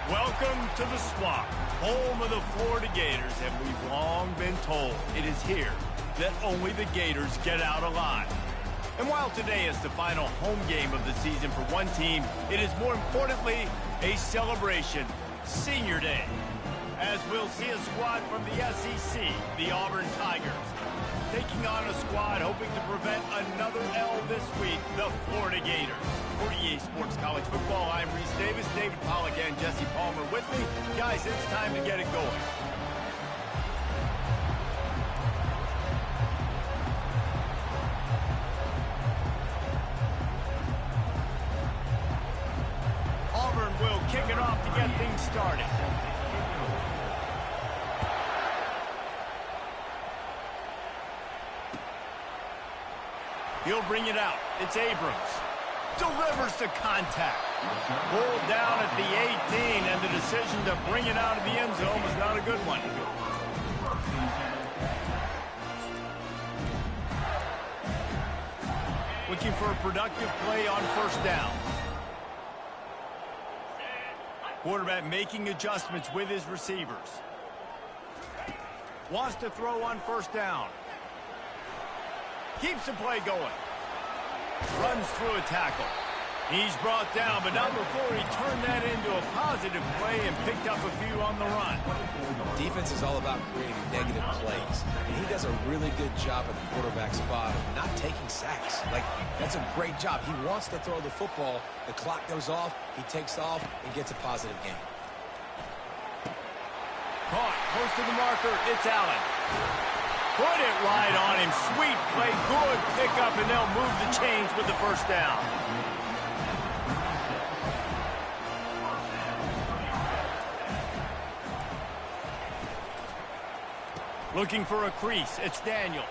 Welcome to the Swamp, home of the Florida Gators, and we've long been told it is here that only the Gators get out alive. And while today is the final home game of the season for one team, it is more importantly a celebration, Senior Day, as we'll see a squad from the SEC, the Auburn Tigers, taking on a squad hoping to prevent another L this week, the Florida Gators. For EA Sports College Football, I'm Reese Davis, David Pollack, and Jesse Palmer with me. Guys, it's time to get it going. Auburn will kick it off to get things started. He'll bring it out. It's Abrams. Delivers to contact. Pulled down at the 18, and the decision to bring it out of the end zone was not a good one. Looking for a productive play on first down. Quarterback making adjustments with his receivers. Wants to throw on first down. Keeps the play going. Runs through a tackle. He's brought down, but not before he turned that into a positive play and picked up a few on the run. Defense is all about creating negative plays, and he does a really good job at the quarterback spot of not taking sacks. Like, that's a great job. He wants to throw the football. The clock goes off. He takes off and gets a positive gain. Caught. Close to the marker. It's Allen. Put it right on him. Sweet play. Good pickup, and they'll move the chains with the first down. Looking for a crease. It's Daniels.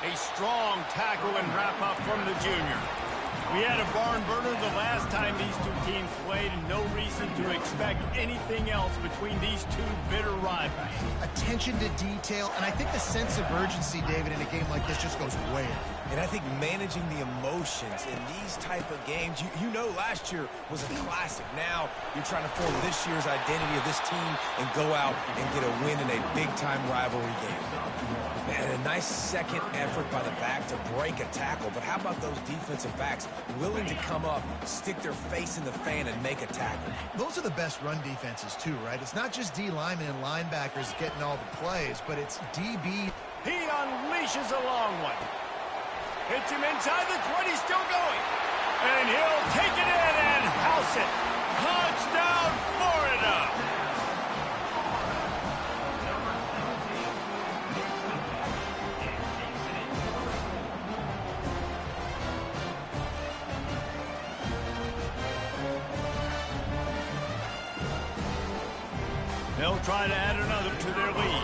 A strong tackle and wrap up from the junior. We had a barn burner the last time these two teams played, and no reason to expect anything else between these two bitter rivals. Attention to detail, and I think the sense of urgency, David, in a game like this just goes way up. And I think managing the emotions in these type of games, you know last year was a classic. Now you're trying to form this year's identity of this team and go out and get a win in a big-time rivalry game. Man, a nice second effort by the back to break a tackle, but how about those defensive backs willing to come up, stick their face in the fan, and make a tackle? Those are the best run defenses, too, right? It's not just D linemen and linebackers getting all the plays, but it's DB. He unleashes a long one. Hits him inside the 20, still going. And he'll take it in and house it. Touchdown, Florida! They'll try to add another to their lead.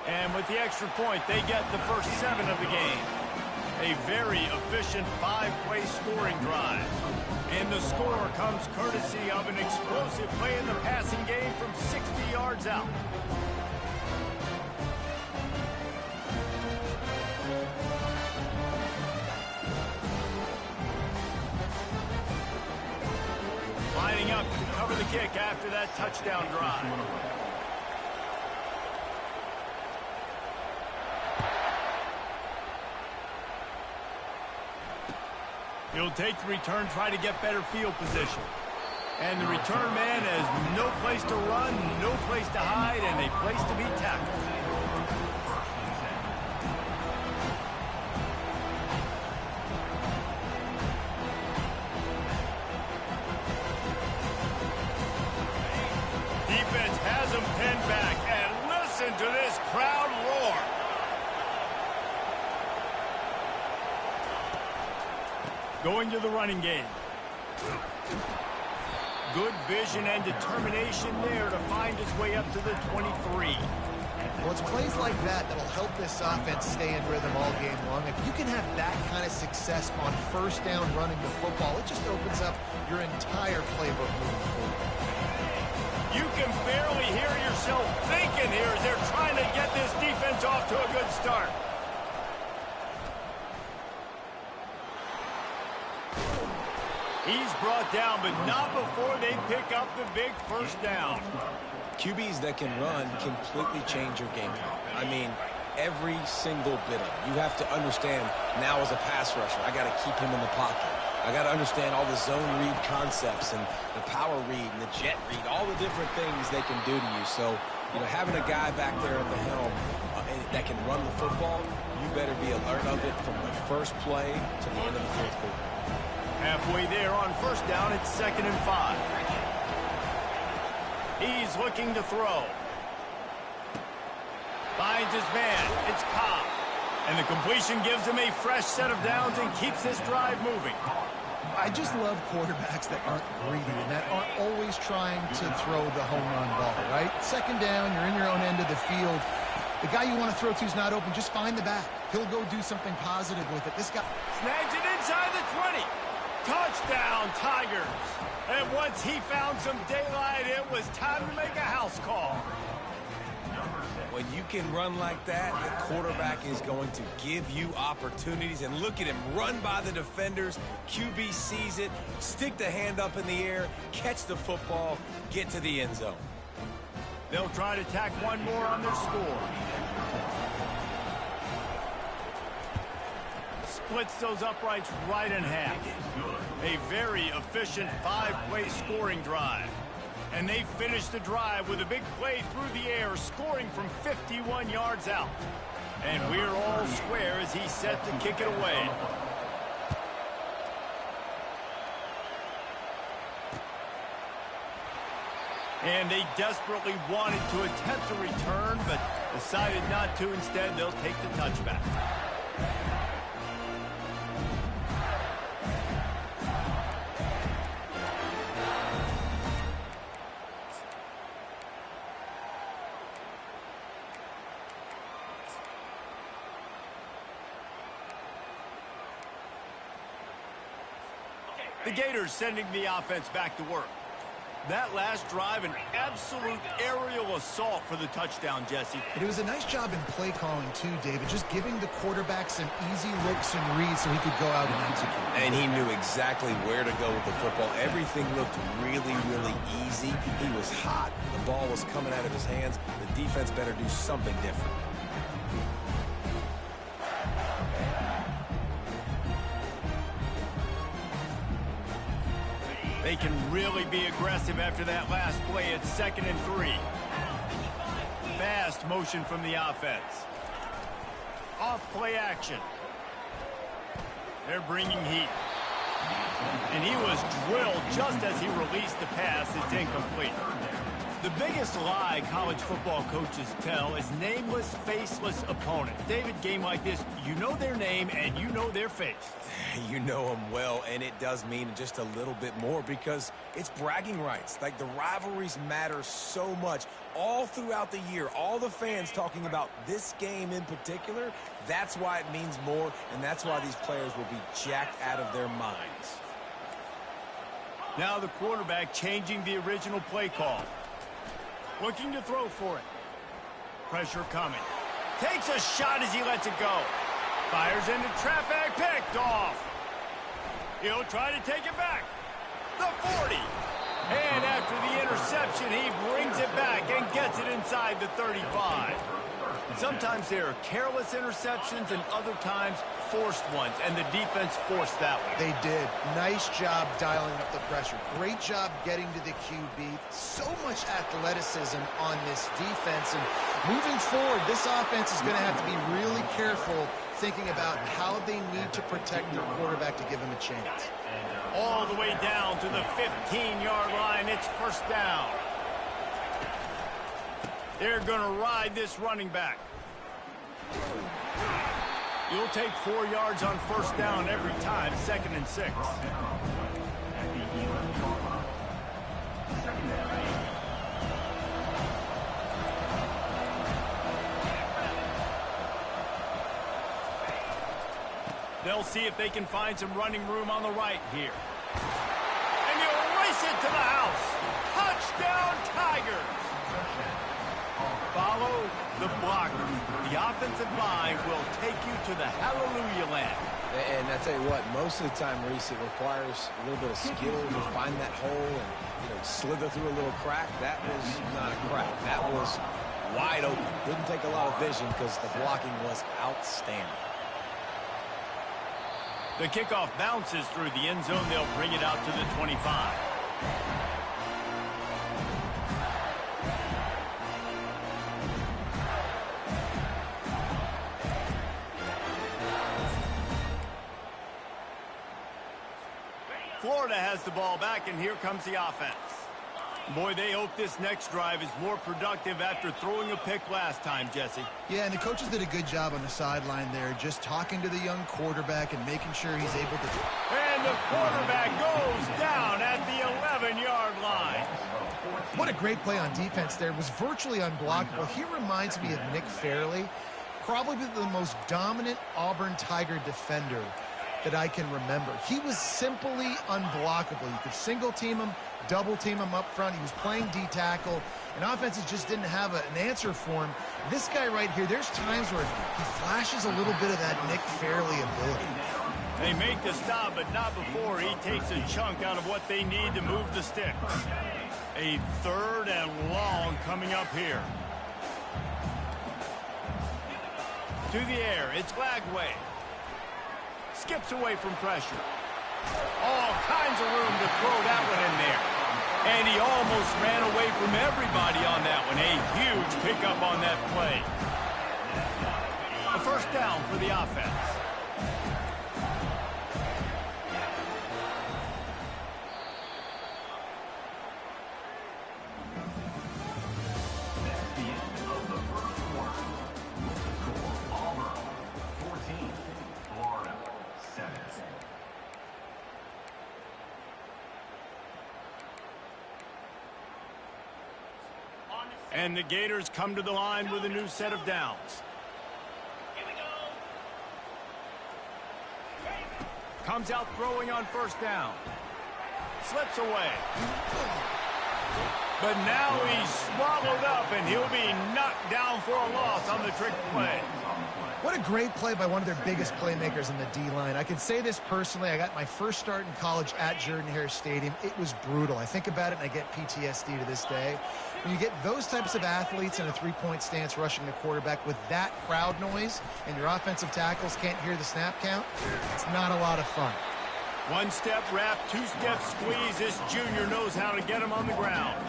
And with the extra point, they get the first 7 of the game. A very efficient 5-play scoring drive. And the score comes courtesy of an explosive play in the passing game from 60 yards out. Lining up to cover the kick after that touchdown drive. He'll take the return, try to get better field position. And the return man has no place to run, no place to hide, and a place to be tackled. Defense has him pinned back, and listen to this crowd roar. Going to the running game. Good vision and determination there to find his way up to the 23. Well, it's plays like that that'll help this offense stay in rhythm all game long. If you can have that kind of success on first down running the football, it just opens up your entire playbook moving forward. You can barely hear yourself thinking here as they're trying to get this defense off to a good start. He's brought down, but not before they pick up the big first down. QBs that can run completely change your game plan. I mean, every single bit of it. You have to understand now as a pass rusher, I got to keep him in the pocket. I got to understand all the zone read concepts and the power read and the jet read, all the different things they can do to you. So, you know, having a guy back there at the helm that can run the football, you better be alert of it from the first play to the end of the fourth quarter. Halfway there on first down, it's 2nd and 5. He's looking to throw. Finds his man. It's Cobb. And the completion gives him a fresh set of downs and keeps this drive moving. I just love quarterbacks that aren't greedy and that aren't always trying to throw the home run ball, right? 2nd down, you're in your own end of the field. The guy you want to throw to is not open. Just find the back. He'll go do something positive with it. This guy snags it inside the 20. Touchdown, Tigers. And once he found some daylight, it was time to make a house call. When you can run like that, the quarterback is going to give you opportunities. And look at him run by the defenders. QB sees it, stick the hand up in the air, catch the football, get to the end zone. They'll try to tack one more on their score. Splits those uprights right in half. A very efficient 5-play scoring drive. And they finish the drive with a big play through the air, scoring from 51 yards out. And we're all square as he's set to kick it away. And they desperately wanted to attempt a return, but decided not to. Instead, they'll take the touchback. The Gators sending the offense back to work. That last drive, an absolute aerial assault for the touchdown, Jesse. But it was a nice job in play calling, too, David, just giving the quarterback some easy looks and reads so he could go out and execute. And he knew exactly where to go with the football. Everything looked really, really easy. He was hot. The ball was coming out of his hands. The defense better do something different. They can really be aggressive after that last play. It's 2nd and 3. Fast motion from the offense. Off play action. They're bringing heat. And he was drilled just as he released the pass. It's incomplete. The biggest lie college football coaches tell is nameless, faceless opponents. David, game like this, you know their name and you know their face. You know them well, and it does mean just a little bit more because it's bragging rights. Like, the rivalries matter so much all throughout the year. All the fans talking about this game in particular, that's why it means more, and that's why these players will be jacked out of their minds. Now the quarterback changing the original play call. Looking to throw for it. Pressure coming. Takes a shot as he lets it go. Fires into traffic, picked off. He'll try to take it back. The 40. And after the interception, he brings it back and gets it inside the 35. Sometimes there are careless interceptions and other times forced ones, and the defense forced that one. They did. Nice job dialing up the pressure. Great job getting to the QB. So much athleticism on this defense. And moving forward, this offense is going to have to be really careful thinking about how they need to protect their quarterback to give him a chance. All the way down to the 15-yard line. It's first down. They're going to ride this running back. You'll take 4 yards on first down every time, 2nd and 6. They'll see if they can find some running room on the right here. And you'll race it to the house. Touchdown, Tigers. Follow the blocker. The offensive line will take you to the hallelujah land. And And I tell you what, most of the time, Reese, it requires a little bit of skill to find that hole and, slither through a little crack. That was not a crack. That was wide open. Didn't take a lot of vision because the blocking was outstanding. The kickoff bounces through the end zone. They'll bring it out to the 25. Florida has the ball back, and here comes the offense. Boy, they hope this next drive is more productive after throwing a pick last time, Jesse. Yeah, and the coaches did a good job on the sideline there, just talking to the young quarterback and making sure he's able to... And the quarterback goes down at the 11-yard line. What a great play on defense there. It was virtually unblockable. He reminds me of Nick Fairley, probably the most dominant Auburn Tiger defender that I can remember. He was simply unblockable. You could single team him, double team him up front. He was playing D-tackle, and offenses just didn't have an answer for him. This guy right here, there's times where he flashes a little bit of that Nick Fairley ability. They make the stop, but not before he takes a chunk out of what they need to move the sticks. A 3rd and long coming up here. To the air, it's Lagway. Skips away from pressure. All kinds of room to throw that one in there. And he almost ran away from everybody on that one. A huge pickup on that play. A 1st down for the offense. And the Gators come to the line with a new set of downs. Comes out throwing on 1st down. Slips away. But now he's swallowed up, and he'll be knocked down for a loss on the trick play. What a great play by one of their biggest playmakers in the D-line. I can say this personally. I got my first start in college at Jordan-Hare Stadium. It was brutal. I think about it, and I get PTSD to this day. When you get those types of athletes in a three-point stance rushing the quarterback with that crowd noise and your offensive tackles can't hear the snap count, it's not a lot of fun. 1-step wrap, 2-step squeeze. This junior knows how to get him on the ground.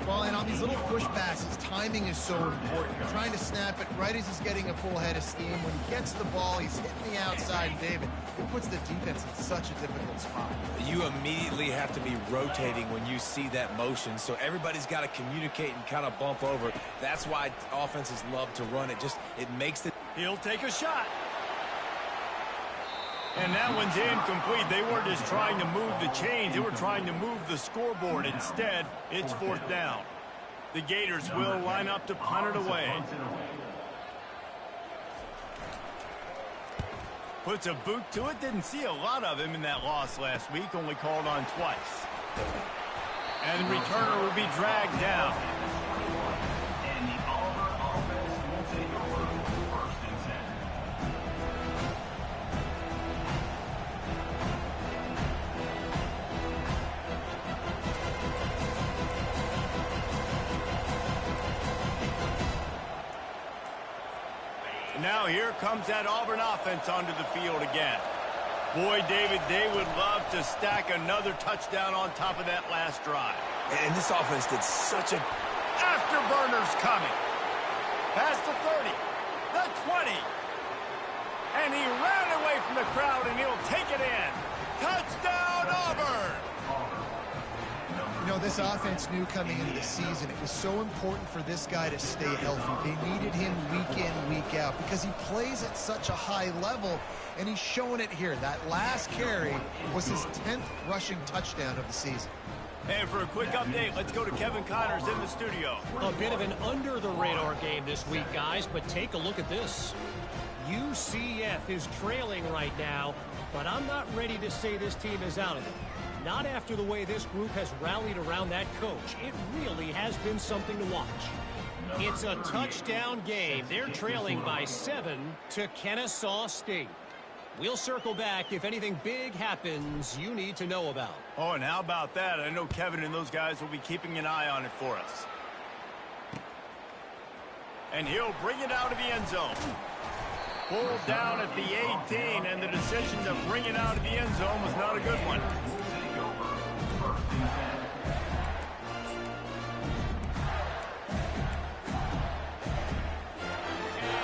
Well, and on these little pushbacks, his timing is so important. You're trying to snap it right as he's getting a full head of steam. When he gets the ball, he's hitting the outside, David. It puts the defense in such a difficult spot. You immediately have to be rotating when you see that motion, so everybody's got to communicate and kind of bump over. That's why offenses love to run it. It makes the... He'll take a shot. And that one's incomplete. They weren't just trying to move the chains. They were trying to move the scoreboard. Instead, it's 4th down. The Gators will line up to punt it away. Puts a boot to it. Didn't see a lot of him in that loss last week. Only called on twice. And the returner will be dragged down. And the Auburn offense will take over 1st and 10. Now here comes that Auburn offense onto the field again. Boy, David, they would love to stack another touchdown on top of that last drive. And this offense did such a... Afterburners coming. Past the 30, the 20. And he ran away from the crowd, and he'll take it in. Touchdown, Auburn! You know, this offense knew coming into the season it was so important for this guy to stay healthy. They needed him week in, week out because he plays at such a high level, and he's showing it here. That last carry was his 10th rushing touchdown of the season. And for a quick update, let's go to Kevin Connors in the studio. A bit of an under-the-radar game this week, guys, but take a look at this. UCF is trailing right now, but I'm not ready to say this team is out of it. Not after the way this group has rallied around that coach. It really has been something to watch. It's a touchdown game. They're trailing by 7 to Kennesaw State. We'll circle back if anything big happens you need to know about. Oh, and how about that? I know Kevin and those guys will be keeping an eye on it for us. And he'll bring it out of the end zone. Pulled down at the 18, and the decision to bring it out of the end zone was not a good one.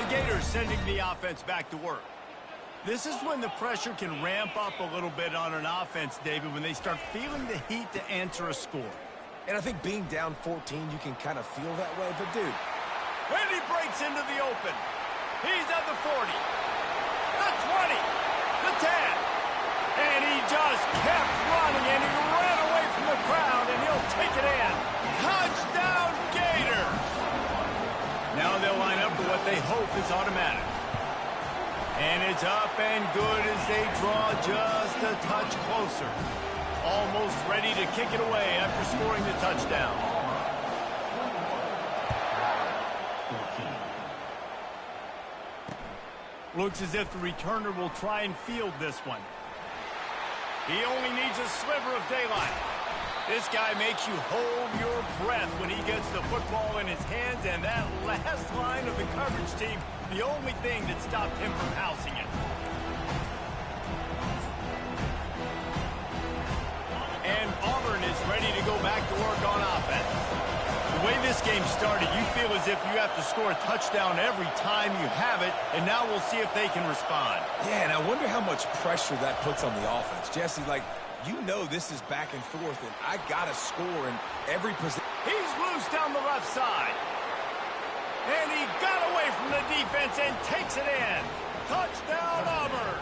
The Gators sending the offense back to work. This is when the pressure can ramp up a little bit on an offense, David, when they start feeling the heat to answer a score. And I think being down 14, you can kind of feel that way. But, dude. And he breaks into the open. He's at the 40, the 20, the 10. And he just kept running, and he ran away from the crowd, and he'll take it in. Touchdown, Gator! Now they'll line up for what they hope is automatic. And it's up and good as they draw just a touch closer. Almost ready to kick it away after scoring the touchdown. Looks as if the returner will try and field this one. He only needs a sliver of daylight. This guy makes you hold your breath when he gets the football in his hands, and that last line of the coverage team, the only thing that stopped him from housing it. And Auburn is ready to go back to work on offense. The way this game started, you feel as if you have to score a touchdown every time you have it, and now we'll see if they can respond. Yeah, and I wonder how much pressure that puts on the offense. Jesse, like, you know this is back and forth, and I got to score in every position. He's loose down the left side. And he got away from the defense and takes it in. Touchdown, Auburn.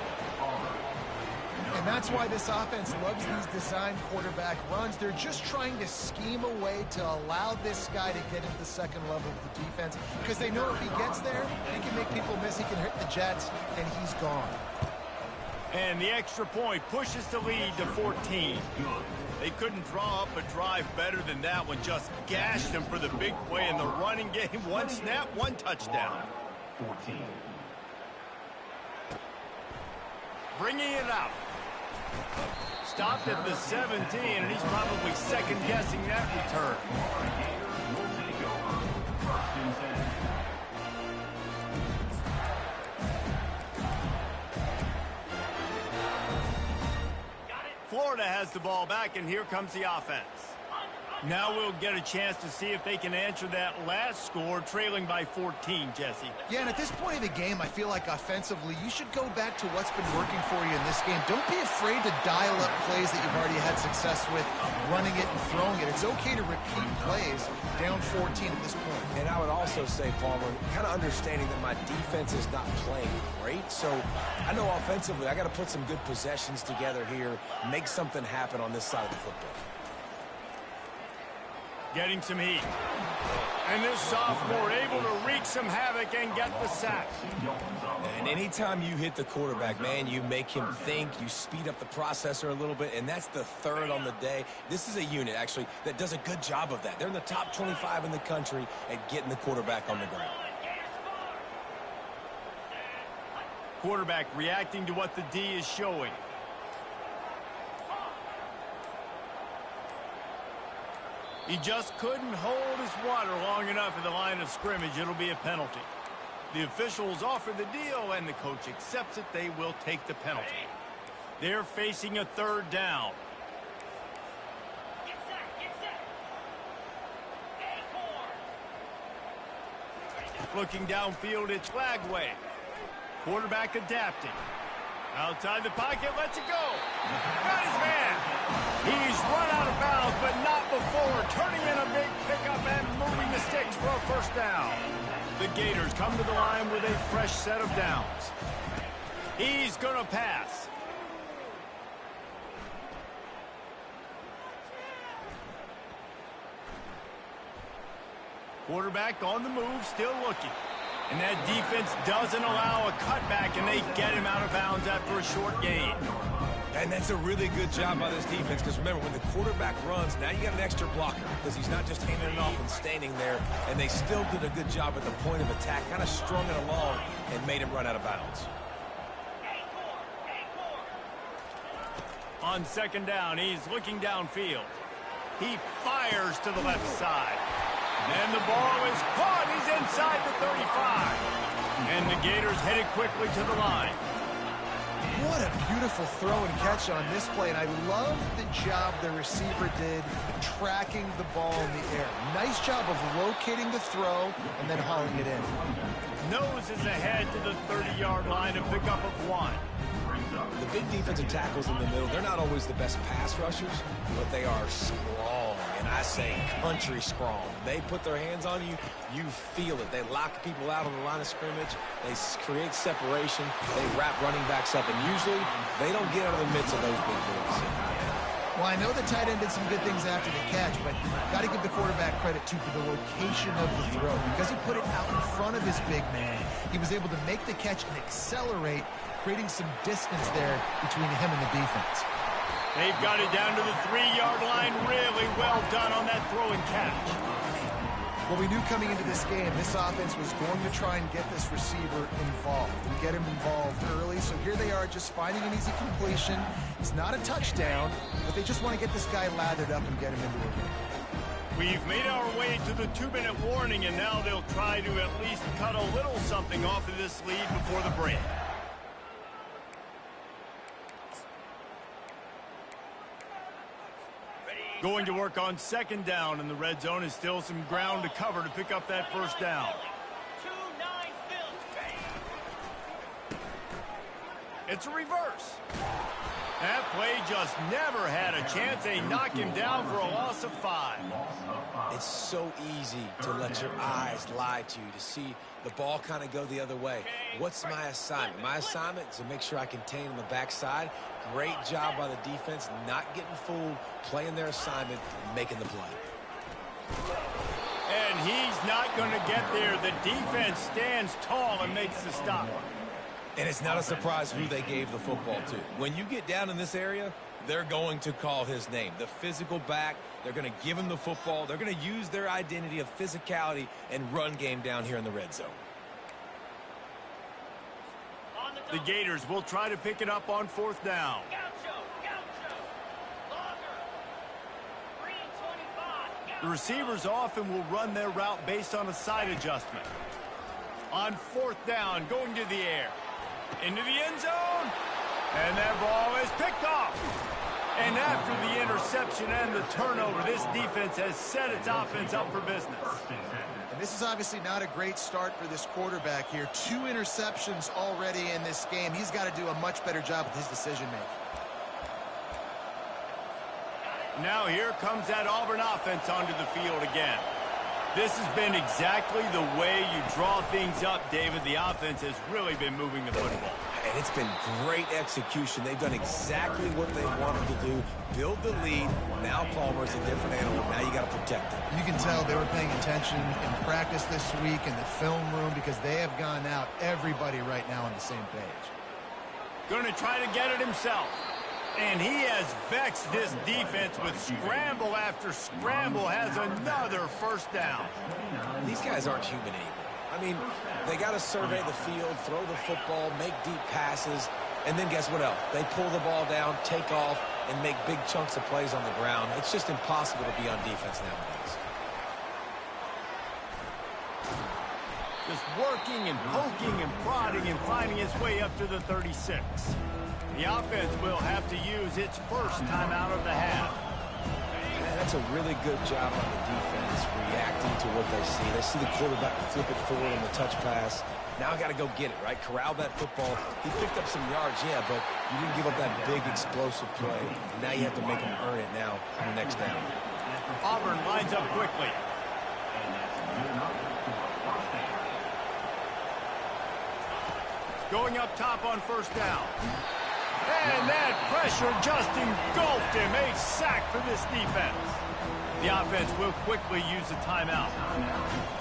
And that's why this offense loves these design quarterback runs. They're just trying to scheme a way to allow this guy to get into the second level of the defense, because they know if he gets there, he can make people miss, he can hit the Jets, and he's gone. And the extra point pushes the lead to 14. They couldn't draw up a drive better than that one. Just gashed them for the big play in the running game. One snap, one touchdown. 14. Bringing it out. Stopped at the 17, and he's probably second-guessing that return. Florida has the ball back, and here comes the offense. Now we'll get a chance to see if they can answer that last score, trailing by 14, Jesse. Yeah, and at this point of the game, I feel like offensively, you should go back to what's been working for you in this game. Don't be afraid to dial up plays that you've already had success with, running it and throwing it. It's okay to repeat plays down 14 at this point. And I would also say, Palmer, kind of understanding that my defense is not playing great. So I know offensively, I got to put some good possessions together here, make something happen on this side of the football. Getting some heat. And this sophomore able to wreak some havoc and get the sack. And anytime you hit the quarterback, man, you make him think, you speed up the processor a little bit, and that's the third on the day. This is a unit, actually, that does a good job of that. They're in the top 25 in the country at getting the quarterback on the ground. Quarterback reacting to what the D is showing. He just couldn't hold his water long enough at the line of scrimmage. It'll be a penalty. The officials offer the deal, and the coach accepts it. They will take the penalty. They're facing a third down. Looking downfield, it's Flagway. Quarterback adapting. Outside the pocket, lets it go. Got his man. He's run out of bounds, but not before. Turning in a big pickup and moving the sticks for a first down. The Gators come to the line with a fresh set of downs. He's going to pass. Quarterback on the move, still looking. And that defense doesn't allow a cutback, and they get him out of bounds after a short gain. And that's a really good job by this defense, because remember, when the quarterback runs, now you got an extra blocker, because he's not just handing it off and standing there, and they still did a good job at the point of attack, kind of strung it along and made him run out of bounds. On second down, he's looking downfield. He fires to the left side. And the ball is caught. He's inside the 35. And the Gators headed quickly to the line. What a beautiful throw and catch on this play, and I love the job the receiver did tracking the ball in the air. Nice job of locating the throw and then hauling it in. Noses ahead to the 30-yard line, a pickup of 1. The big defensive tackles in the middle, they're not always the best pass rushers, but they are strong, and I say country strong. They put their hands on you, you feel it. They lock people out on the line of scrimmage. They create separation. They wrap running backs up, and usually they don't get out of the midst of those big boys. Well, I know the tight end did some good things after the catch, but got to give the quarterback credit, too, for the location of the throw. Because he put it out in front of his big man, he was able to make the catch and accelerate, creating some distance there between him and the defense. They've got it down to the 3-yard line. Really well done on that throw and catch. Well, we knew coming into this game, this offense was going to try and get this receiver involved and get him involved early. So here they are just finding an easy completion. It's not a touchdown, but they just want to get this guy lathered up and get him into a game. We've made our way to the 2-minute warning, and now they'll try to at least cut a little something off of this lead before the break. Going to work on second down, and the red zone is still some ground to cover to pick up that first down. It's a reverse. That play just never had a chance. They knock him down for a loss of 5. It's so easy to let your eyes lie to you, to see the ball kind of go the other way. What's my assignment? My assignment is to make sure I contain on the backside. Great job by the defense, not getting fooled, playing their assignment, making the play. And he's not going to get there. The defense stands tall and makes the stop. And it's not a surprise who they gave the football to. When you get down in this area, they're going to call his name. The physical back, they're going to give him the football. They're going to use their identity of physicality and run game down here in the red zone. The Gators will try to pick it up on fourth down. The receivers often will run their route based on a side adjustment. On fourth down, going to the air. Into the end zone. And that ball is picked off. And after the interception and the turnover, this defense has set its offense up for business. And this is obviously not a great start for this quarterback here. 2 interceptions already in this game. He's got to do a much better job with his decision-making. Now here comes that Auburn offense onto the field again. This has been exactly the way you draw things up, David. The offense has really been moving the football. And it's been great execution. They've done exactly what they wanted to do. Build the lead. Now Palmer's a different animal. Now you got to protect him. You can tell they were paying attention in practice this week in the film room because they have gone out, everybody right now on the same page. Going to try to get it himself. And he has vexed this defense with scramble after scramble, has another first down. These guys aren't human anymore. I mean, they got to survey the field, throw the football, make deep passes, and then guess what else? They pull the ball down, take off, and make big chunks of plays on the ground. It's just impossible to be on defense nowadays. Just working and poking and prodding and finding his way up to the 36. The offense will have to use its first time out of the half. And that's a really good job on the defense, reacting to what they see. They see the quarterback flip it forward on the touch pass. Now I got to go get it, right? Corral that football. He picked up some yards, yeah, but you didn't give up that big explosive play. And now you have to make him earn it now on the next down. Auburn lines up quickly. Going up top on first down. And that pressure just engulfed him. A sack for this defense. The offense will quickly use a timeout.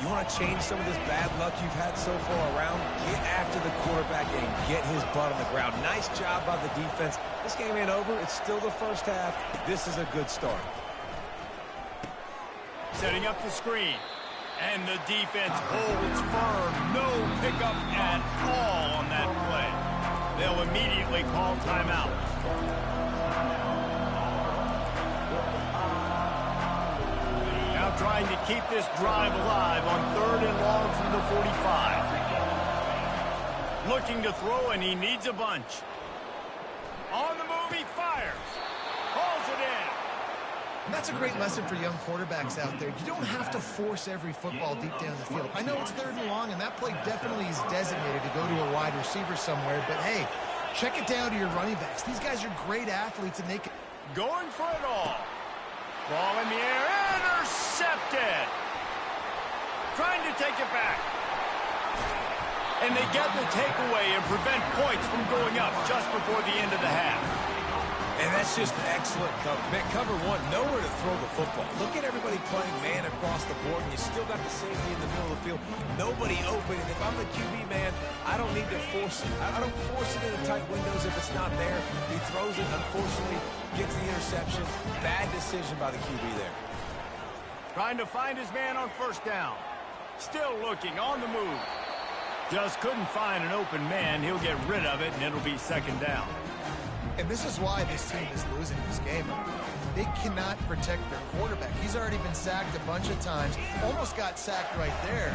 You want to change some of this bad luck you've had so far around? Get after the quarterback and get his butt on the ground. Nice job by the defense. This game ain't over. It's still the first half. This is a good start. Setting up the screen. And the defense holds firm. No pickup at all on that play. They'll immediately call timeout. keep this drive alive on 3rd and long from the 45. Looking to throw, and he needs a bunch. On the move, he fires. Hauls it in. And that's a great lesson for young quarterbacks out there. You don't have to force every football deep down the field. I know it's 3rd and long, and that play definitely is designated to go to a wide receiver somewhere, but hey, check it down to your running backs. These guys are great athletes, and they can... Going for it all. Ball in the air, intercepted. Trying to take it back. And they get the takeaway and prevent points from going up just before the end of the half. And that's just excellent cover. Man, cover one, nowhere to throw the football. Look at everybody playing man across the board, and you still got the safety in the middle of the field. Nobody open, and if I'm the QB, man, I don't need to force it. I don't force it into tight windows if it's not there. He throws it, unfortunately, gets the interception. Bad decision by the QB there. Trying to find his man on 1st down. Still looking, on the move. Just couldn't find an open man. He'll get rid of it, and it'll be 2nd down. And this is why this team is losing this game. They cannot protect their quarterback. He's already been sacked a bunch of times. Almost got sacked right there.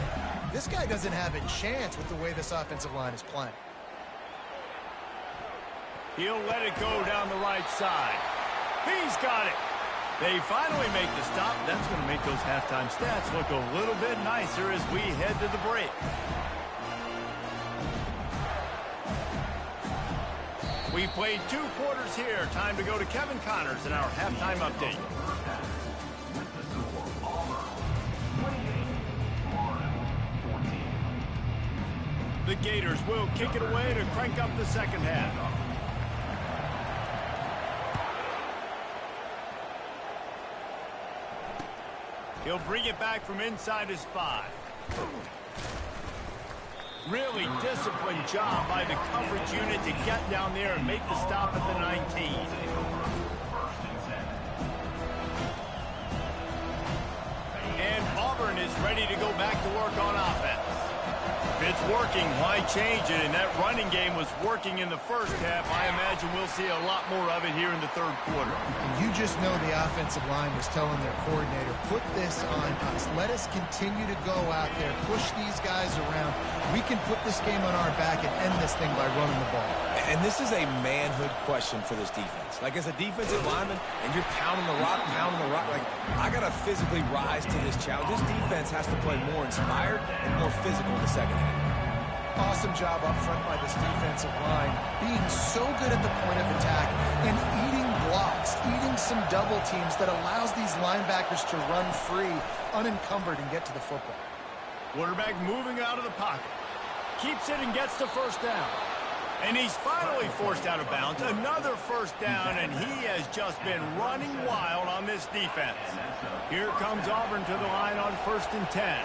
This guy doesn't have a chance with the way this offensive line is playing. He'll let it go down the right side. He's got it. They finally make the stop. That's going to make those halftime stats look a little bit nicer as we head to the break. We've played 2 quarters here. Time to go to Kevin Connors in our halftime update. The Gators will kick it away to crank up the 2nd half. He'll bring it back from inside his 5. Really disciplined job by the coverage unit to get down there and make the stop at the 19. And Auburn is ready to go back to work on offense. If it's working, why change it? And that running game was working in the 1st half. I imagine we'll see a lot more of it here in the 3rd quarter. You just know the offensive line was telling their coordinator, put this on us. Let us continue to go out there, push these guys around. We can put this game on our back and end this thing by running the ball. And this is a manhood question for this defense. Like, as a defensive lineman, and you're pounding the rock, like, I got to physically rise to this challenge. This defense has to play more inspired and more physical in the 2nd half. Awesome job up front by this defensive line, being so good at the point of attack and eating blocks, eating some double teams that allows these linebackers to run free, unencumbered, and get to the football. Quarterback moving out of the pocket. Keeps it and gets the 1st down. And he's finally forced out of bounds. Another 1st down, and he has just been running wild on this defense. Here comes Auburn to the line on 1st and 10.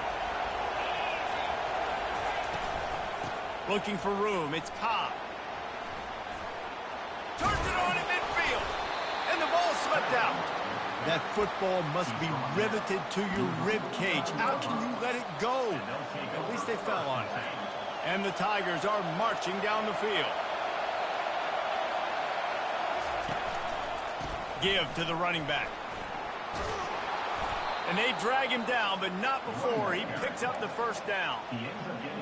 Looking for room. It's Cobb. Turns it on in midfield. And the ball slipped out. That football must be riveted to your rib cage. How can you let it go? At least they fell on it. And the Tigers are marching down the field. Give to the running back. And they drag him down, but not before he picks up the 1st down.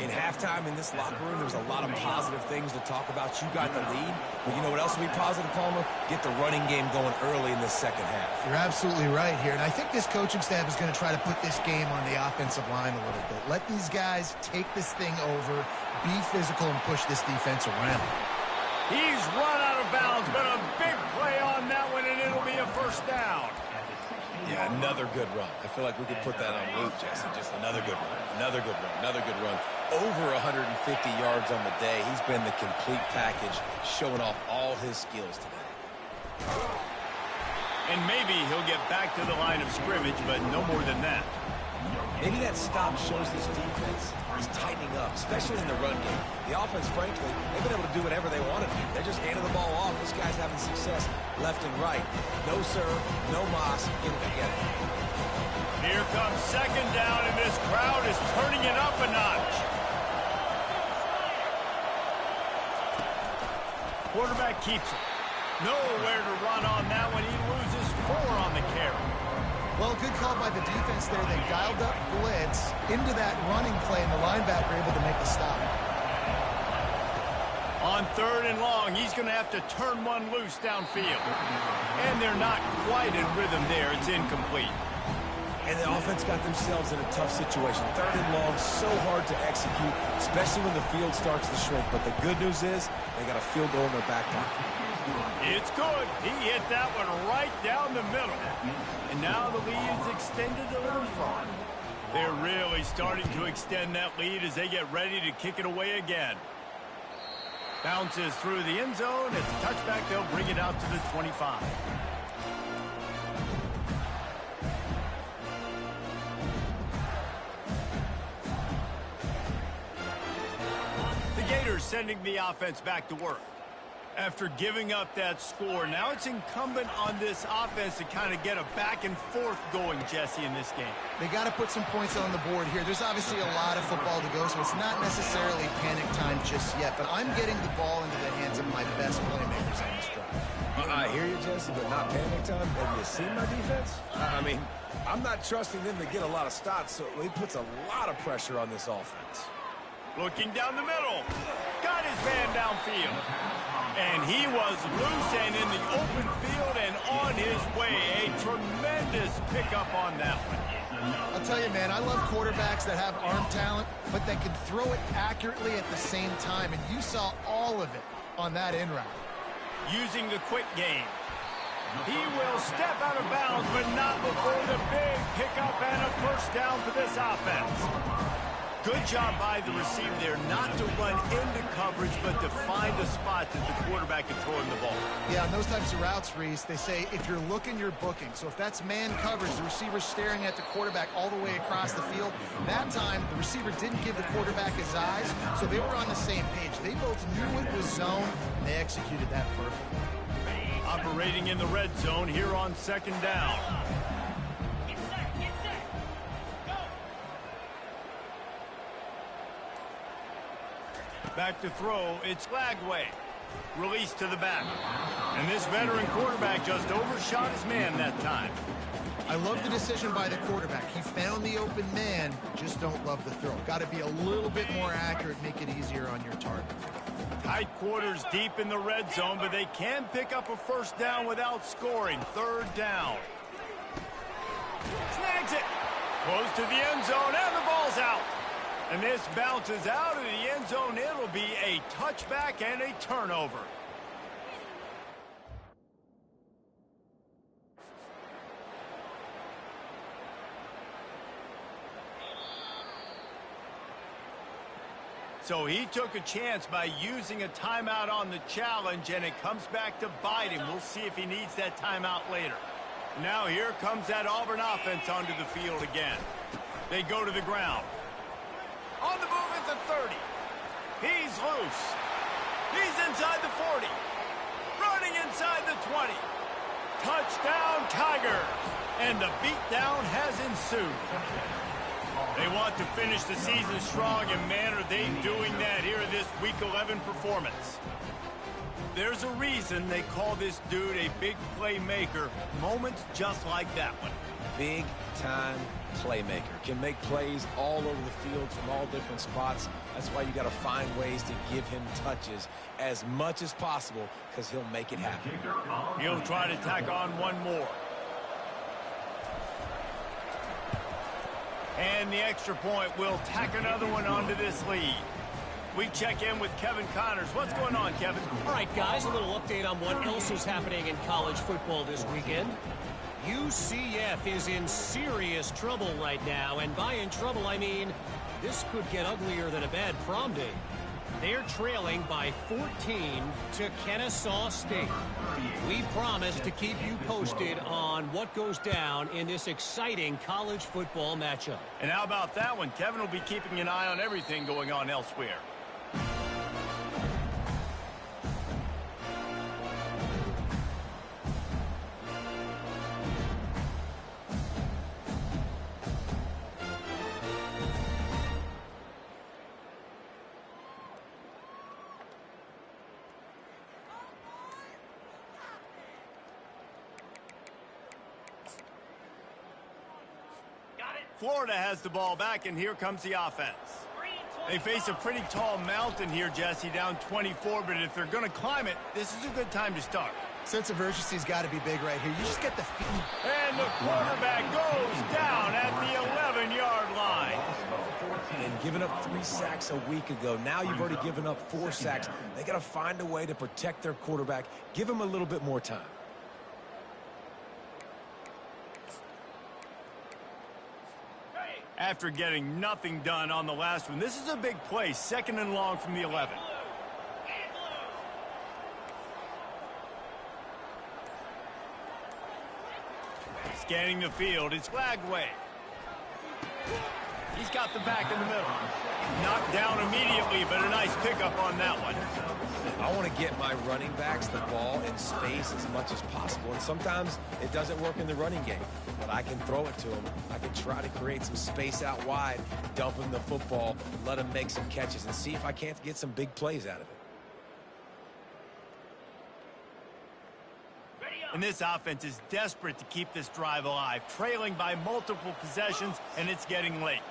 In halftime in this locker room, there was a lot of positive things to talk about. You got the lead, but you know what else will be positive, Palmer? Get the running game going early in the 2nd half. You're absolutely right here, and I think this coaching staff is going to try to put this game on the offensive line a little bit. Let these guys take this thing over, be physical, and push this defense around. He's run out of bounds, but a big play on that one, and it'll be a 1st down. Yeah, another good run. I feel like we could put that on loop, Jesse. Just another good run, another good run, another good run. Over 150 yards on the day. He's been the complete package, showing off all his skills today. And maybe he'll get back to the line of scrimmage, but no more than that. Maybe that stop shows this defense is tightening up, especially in the run game. The offense, frankly, they've been able to do whatever they want to do. They're just handing the ball off. This guy's having success left and right. No serve, no moss. Get it together. Here comes 2nd down, and this crowd is turning it up a notch. Quarterback keeps it. Nowhere to run on that one. He loses 4 on the carry. Well, good call by the defense there. They dialed up blitz into that running play, and the linebacker able to make the stop. On 3rd and long, he's going to have to turn one loose downfield. And they're not quite in rhythm there. It's incomplete. And the offense got themselves in a tough situation. 3rd and long, so hard to execute, especially when the field starts to shrink. But the good news is they got a field goal in their back pocket. It's good. He hit that one right down the middle. And now the lead is extended a little further. They're really starting to extend that lead as they get ready to kick it away again. Bounces through the end zone. It's a touchback. They'll bring it out to the 25. The Gators sending the offense back to work. After giving up that score, now it's incumbent on this offense to kind of get a back and forth going, Jesse, in this game. They got to put some points on the board here. There's obviously a lot of football to go, so it's not necessarily panic time just yet, but I'm getting the ball into the hands of my best playmakers on this drive. I hear you, Jesse, but not panic time. Have you seen my defense? I mean, I'm not trusting them to get a lot of stops, so it puts a lot of pressure on this offense. Looking down the middle. Got his man downfield. And he was loose and in the open field and on his way. A tremendous pickup on that one. I'll tell you, man, I love quarterbacks that have arm talent, but that can throw it accurately at the same time. And you saw all of it on that in route. Using the quick game. He will step out of bounds, but not before the big pickup and a first down for this offense. Good job by the receiver there not to run into coverage, but to find a spot that the quarterback can throw him the ball. Yeah, on those types of routes, Reese, they say if you're looking, you're booking. So if that's man coverage, the receiver's staring at the quarterback all the way across the field. That time, the receiver didn't give the quarterback his eyes, so they were on the same page. They both knew it was zone, and they executed that perfectly. Operating in the red zone here on 2nd down. Back to throw, it's Lagway. Release to the back. And this veteran quarterback just overshot his man that time. I love the decision by the quarterback. He found the open man, just don't love the throw. Got to be a little bit more accurate, make it easier on your target. Tight quarters deep in the red zone, but they can pick up a first down without scoring. 3rd down. Snags it. Close to the end zone, and the ball's out. And this bounces out of the end zone. It'll be a touchback and a turnover. So he took a chance by using a timeout on the challenge, and it comes back to bite him. We'll see if he needs that timeout later. Now here comes that Auburn offense onto the field again. They go to the ground. On the move at the 30. He's loose. He's inside the 40. Running inside the 20. Touchdown, Tigers. And the beatdown has ensued. They want to finish the season strong, and man, are they doing that here in this Week 11 performance. There's a reason they call this dude a big playmaker. Moments just like that one. Big-time playmaker. Can make plays all over the field from all different spots. That's why you got to find ways to give him touches as much as possible, because he'll make it happen. He'll try to tack on one more. And the extra point will tack another one onto this lead. We check in with Kevin Connors. What's going on, Kevin? All right, guys, a little update on what else is happening in college football this weekend. UCF is in serious trouble right now, and by in trouble, I mean this could get uglier than a bad prom date. They're trailing by 14 to Kennesaw State. We promise to keep you posted on what goes down in this exciting college football matchup. And how about that one? Kevin will be keeping an eye on everything going on elsewhere. Florida has the ball back, and here comes the offense. They face a pretty tall mountain here, Jesse, down 24, but if they're going to climb it, this is a good time to start. Sense of urgency's got to be big right here. You just get the feeling. And the quarterback goes down at the 11-yard line. And giving up 3 sacks a week ago. Now you've already given up 4 sacks. They got to find a way to protect their quarterback. Give him a little bit more time. After getting nothing done on the last one, this is a big play. 2nd and long from the 11. Scanning the field, it's Flagway. He's got the back in the middle. Knocked down immediately, but a nice pickup on that one. I want to get my running backs the ball in space as much as possible. And sometimes it doesn't work in the running game, but I can throw it to them. I can try to create some space out wide, dump him the football, let him make some catches, and see if I can't get some big plays out of it. And this offense is desperate to keep this drive alive, trailing by multiple possessions, and it's getting late.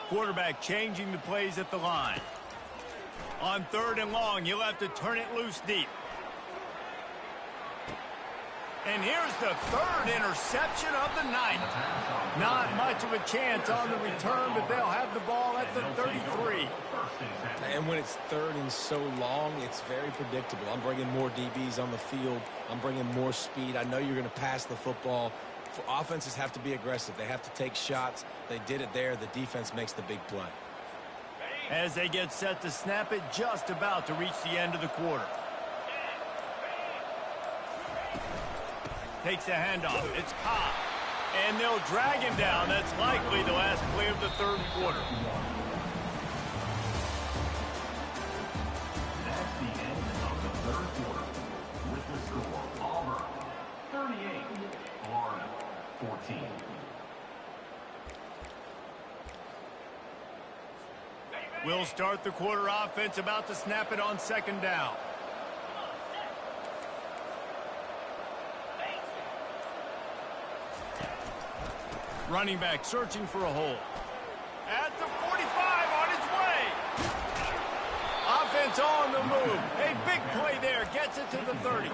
Quarterback changing the plays at the line. On 3rd and long, you'll have to turn it loose deep. And here's the 3rd interception of the night. Not much of a chance on the return, but they'll have the ball at the 33. And when it's 3rd and so long, it's very predictable. I'm bringing more DBs on the field. I'm bringing more speed. I know you're going to pass the football. Offenses have to be aggressive. They have to take shots. They did it there. The defense makes the big play. As they get set to snap it, just about to reach the end of the quarter. Takes the handoff. It's Cobb. And they'll drag him down. That's likely the last play of the 3rd quarter. That's the end of the 3rd quarter. With the score, Auburn 38, Florida 14. We'll start the quarter offense, about to snap it on 2nd down. Running back searching for a hole. At the 45, on his way. Offense on the move. A big play there. Gets it to the 30.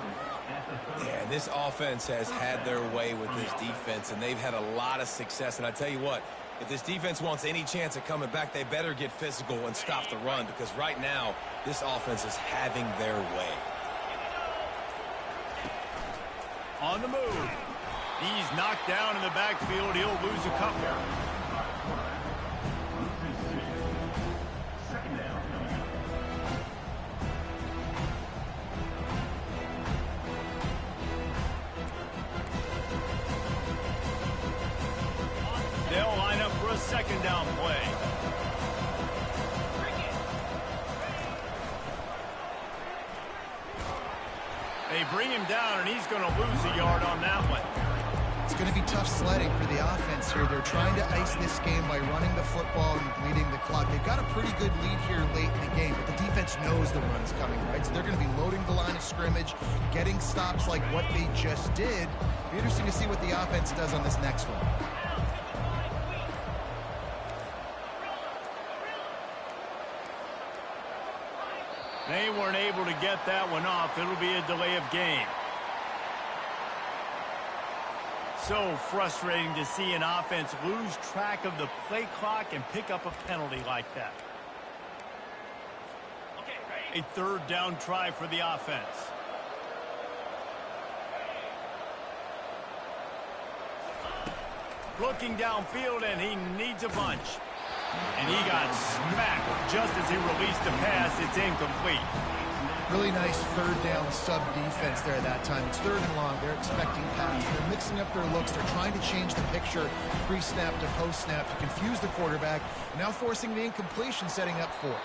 Yeah, this offense has had their way with this defense, and they've had a lot of success. And I tell you what, if this defense wants any chance of coming back, they better get physical and stop the run, because right now, this offense is having their way. On the move. He's knocked down in the backfield. He'll lose a couple. 2nd down. They'll line up for a 2nd down play. They bring him down, and he's going to lose a yard on that one. It's going to be tough sledding for the offense here. They're trying to ice this game by running the football and bleeding the clock. They've got a pretty good lead here late in the game, but the defense knows the run's coming, right? So they're going to be loading the line of scrimmage, getting stops like what they just did. Be interesting to see what the offense does on this next one. They weren't able to get that one off. It'll be a delay of game. So frustrating to see an offense lose track of the play clock and pick up a penalty like that. A 3rd down try for the offense. Looking downfield, and he needs a bunch. And he got smacked just as he released the pass. It's incomplete. Really nice 3rd down sub-defense there that time. It's 3rd and long. They're expecting pass. They're mixing up their looks. They're trying to change the picture pre-snap to post-snap to confuse the quarterback. Now forcing the incompletion, setting up 4th.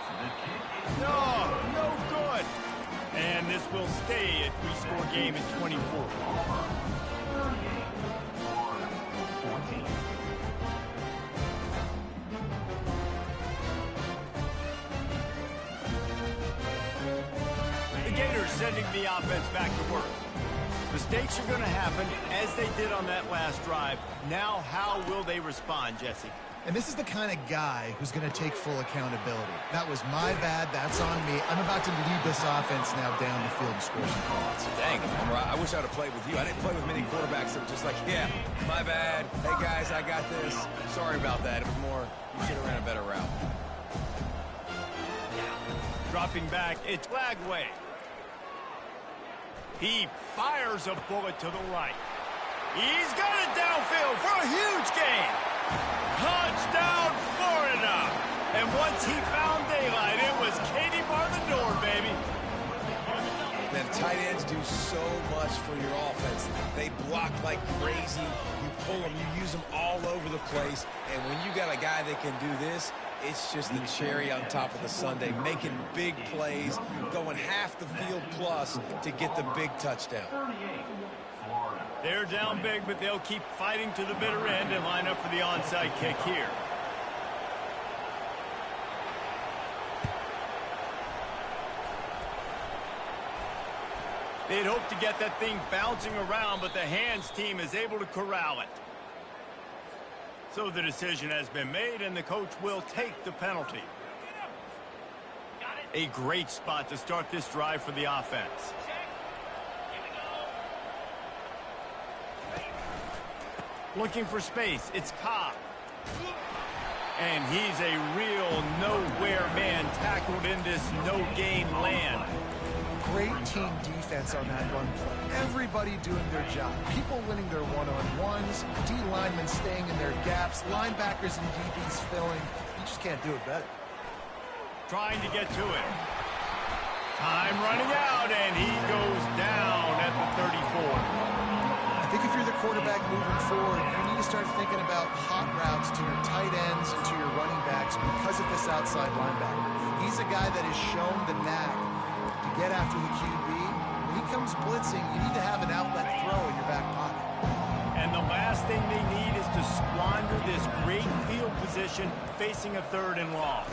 No good. And this will stay a 3-score game at 24. 38, Florida 14. Gators sending the offense back to work. Mistakes are going to happen, as they did on that last drive. Now, how will they respond, Jesse? And this is the kind of guy who's going to take full accountability. That was my bad. That's on me. I'm about to lead this offense now down the field and score some points. Dang, I wish I'd have played with you. I didn't play with many quarterbacks that were just like, yeah, my bad. Hey, guys, I got this. Sorry about that. It was more, you should have ran a better route. Dropping back, it's Lagway. He fires a bullet to the right. He's got it downfield for a huge gain. Touchdown, Florida. And once he found daylight, it was Katie bar the door, baby. Man, tight ends do so much for your offense. They block like crazy. You pull them, you use them all over the place. And when you got a guy that can do this, it's just the cherry on top of the sundae, making big plays, going half the field plus to get the big touchdown. They're down big, but they'll keep fighting to the bitter end and line up for the onside kick here. They'd hope to get that thing bouncing around, but the hands team is able to corral it. So the decision has been made, and the coach will take the penalty. A great spot to start this drive for the offense. Looking for space, it's Cobb. And he's a real nowhere man tackled in this no-gain land. Great team defense on that run play. Everybody doing their job. People winning their one-on-ones, D linemen staying in their gaps, linebackers and DBs filling. You just can't do it better. Trying to get to it. Time running out, and he goes down at the 34. I think if you're the quarterback moving forward, you need to start thinking about hot routes to your tight ends and to your running backs because of this outside linebacker. He's a guy that has shown the knack to get after the QB. When he comes blitzing, you need to have an outlet throw in your back pocket. And the last thing they need is to squander this great field position facing a 3rd and long.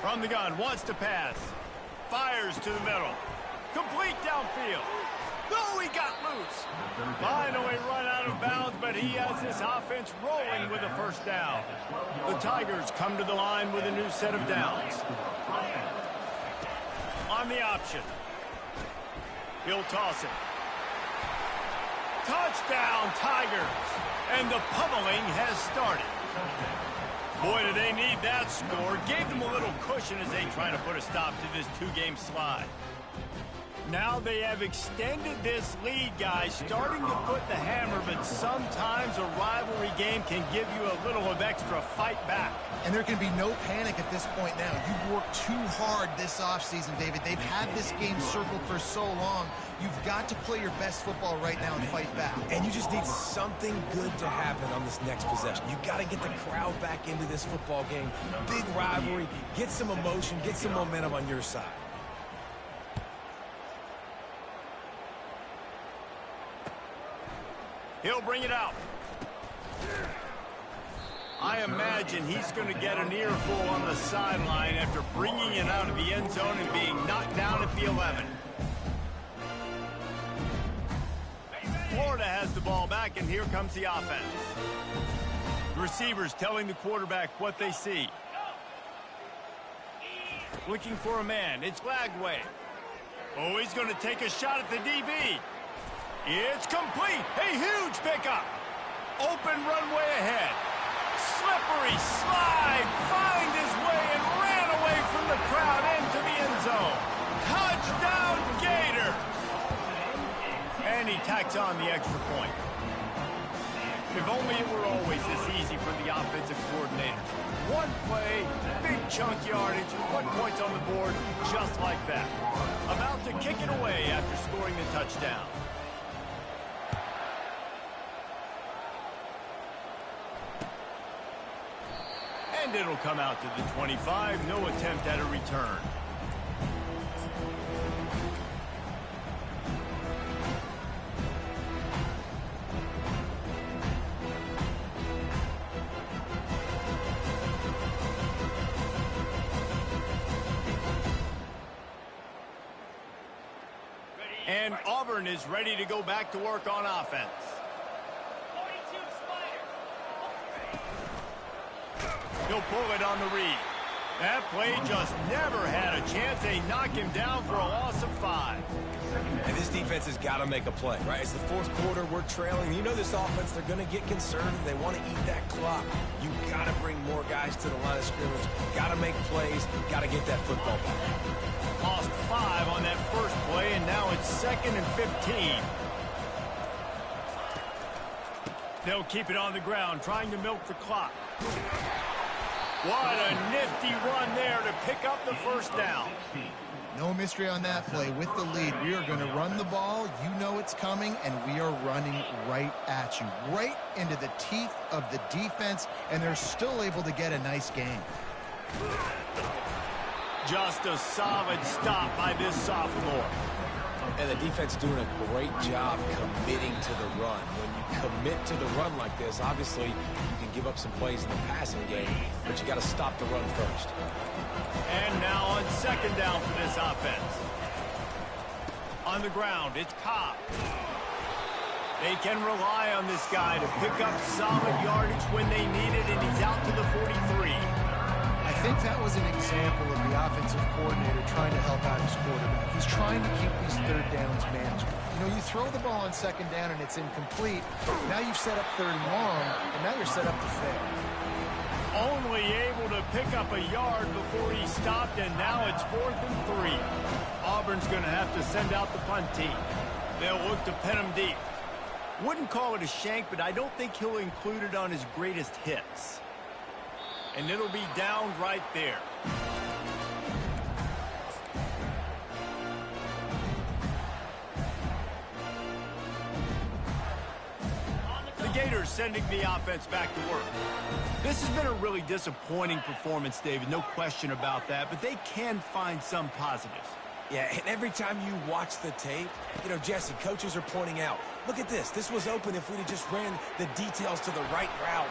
From the gun, wants to pass. Fires to the middle. Complete downfield. Oh, he got loose. Finally run out of bounds, but he has this offense rolling with a 1st down. The Tigers come to the line with a new set of downs. On the option. He'll toss it. Touchdown, Tigers. And the pummeling has started. Boy, do they need that score. Gave them a little cushion as they try to put a stop to this 2-game slide. Now they have extended this lead, guys, starting to put the hammer, but sometimes a rivalry game can give you a little of extra fight back. And there can be no panic at this point now. You've worked too hard this offseason, David. They've had this game circled for so long. You've got to play your best football right now and fight back. And you just need something good to happen on this next possession. You got to get the crowd back into this football game. Big rivalry. Get some emotion. Get some momentum on your side. He'll bring it out. I imagine he's going to get an earful on the sideline after bringing it out of the end zone and being knocked down at the 11. Florida has the ball back, and here comes the offense. The receivers telling the quarterback what they see. Looking for a man. It's Lagway. Oh, he's going to take a shot at the DB. It's complete. A huge pickup. Open runway ahead. Slippery slide. Find his way and ran away from the crowd into the end zone. Touchdown, Gator. And he tacks on the extra point. If only it were always this easy for the offensive coordinators. One play, big chunk yardage, 1 point on the board, just like that. About to kick it away after scoring the touchdown. And it'll come out to the 25. No attempt at a return. And Auburn is ready to go back to work on offense. He'll pull it on the read. That play just never had a chance. They knock him down for a loss of 5. And this defense has got to make a play, right? It's the fourth quarter. We're trailing. You know this offense, they're going to get conservative. They want to eat that clock. You got to bring more guys to the line of scrimmage. Got to make plays. Got to get that football back. Lost 5 on that first play, and now it's 2nd and 15. They'll keep it on the ground, trying to milk the clock. What a nifty run there to pick up the first down. No mystery on that play. With the lead, we are going to run the ball. You know it's coming, and we are running right at you, right into the teeth of the defense, and they're still able to get a nice gain. Just a solid stop by this sophomore. And the defense doing a great job committing to the run. When you commit to the run like this, obviously you can give up some plays in the passing game, but you got to stop the run first. And now on 2nd down for this offense. On the ground, it's Cobb. They can rely on this guy to pick up solid yardage when they need it, and he's out to the 43. I think that was an example of the offensive coordinator trying to help out his quarterback. He's trying to keep these third downs manageable. You know, you throw the ball on 2nd down and it's incomplete. Now you've set up 3rd and long, and now you're set up to fail. Only able to pick up a yard before he stopped, and now it's 4th and 3. Auburn's going to have to send out the punt team. They'll look to pin him deep. Wouldn't call it a shank, but I don't think he'll include it on his greatest hits. And it'll be down right there. The Gators sending the offense back to work. This has been a really disappointing performance, David. No question about that, but they can find some positives. Yeah, and every time you watch the tape, you know, Jesse, coaches are pointing out, look at this. This was open if we'd have just ran the details to the right route,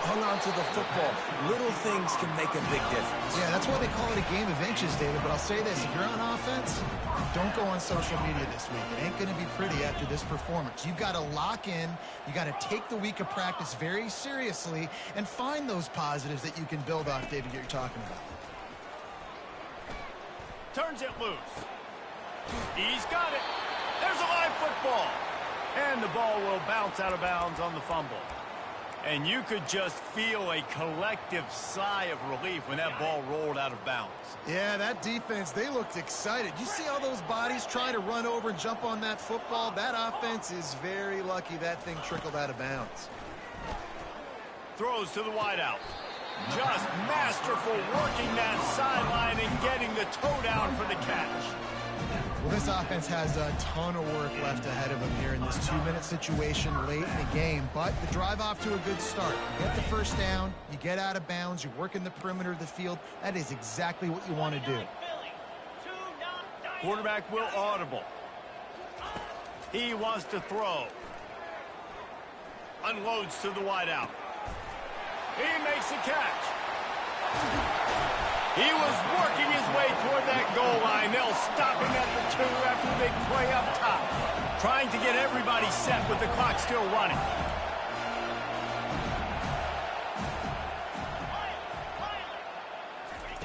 hung on to the football. Little things can make a big difference. Yeah, that's why they call it a game of inches, David. But I'll say this, if you're on offense, don't go on social media this week. It ain't going to be pretty after this performance. You've got to lock in. You got to take the week of practice very seriously and find those positives that you can build off, David, that you're talking about. Turns it loose. He's got it. There's a live football. And the ball will bounce out of bounds on the fumble. And you could just feel a collective sigh of relief when that ball rolled out of bounds. Yeah, that defense, they looked excited. You see all those bodies trying to run over and jump on that football? That offense is very lucky that thing trickled out of bounds. Throws to the wideout. Just masterful working that sideline and getting the toe down for the catch. Well, this offense has a ton of work left ahead of them here in this 2-minute situation late in the game, but the drive off to a good start. You get the first down, you get out of bounds, you work in the perimeter of the field. That is exactly what you want to do. Quarterback will audible. He wants to throw. Unloads to the wideout. He makes the catch. He was working his way toward that goal line. They'll stop him at the 2 after the big play up top. Trying to get everybody set with the clock still running.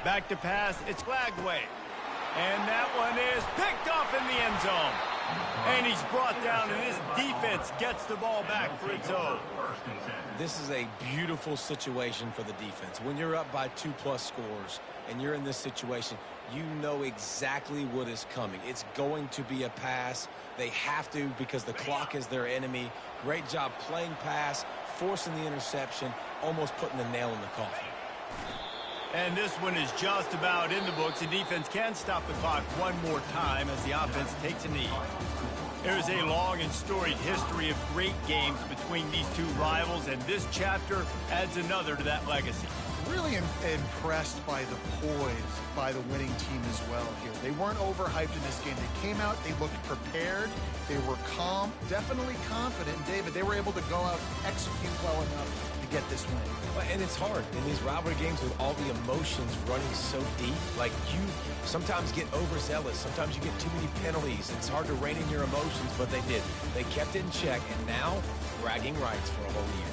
Back to pass. It's Glagway. And that one is picked up in the end zone. And he's brought down, and this defense gets the ball back for its own. This is a beautiful situation for the defense. When you're up by 2+ scores and you're in this situation, you know exactly what is coming. It's going to be a pass. They have to because the clock is their enemy. Great job playing pass, forcing the interception, almost putting the nail in the coffin. And this one is just about in the books. The defense can stop the clock one more time as the offense takes a knee. There's a long and storied history of great games between these two rivals, and this chapter adds another to that legacy. Really impressed by the poise by the winning team as well here. They weren't overhyped in this game. They came out, they looked prepared, they were calm, definitely confident. And David, they were able to go out and execute well enough to get this win. And it's hard in these rivalry games with all the emotions running so deep. Like, you sometimes get overzealous. Sometimes you get too many penalties. It's hard to rein in your emotions, but they did. They kept it in check, and now bragging rights for a whole year.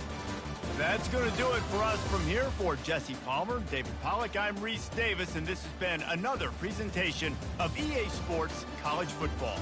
That's going to do it for us from here. For Jesse Palmer, David Pollack, I'm Reese Davis, and this has been another presentation of EA Sports College Football.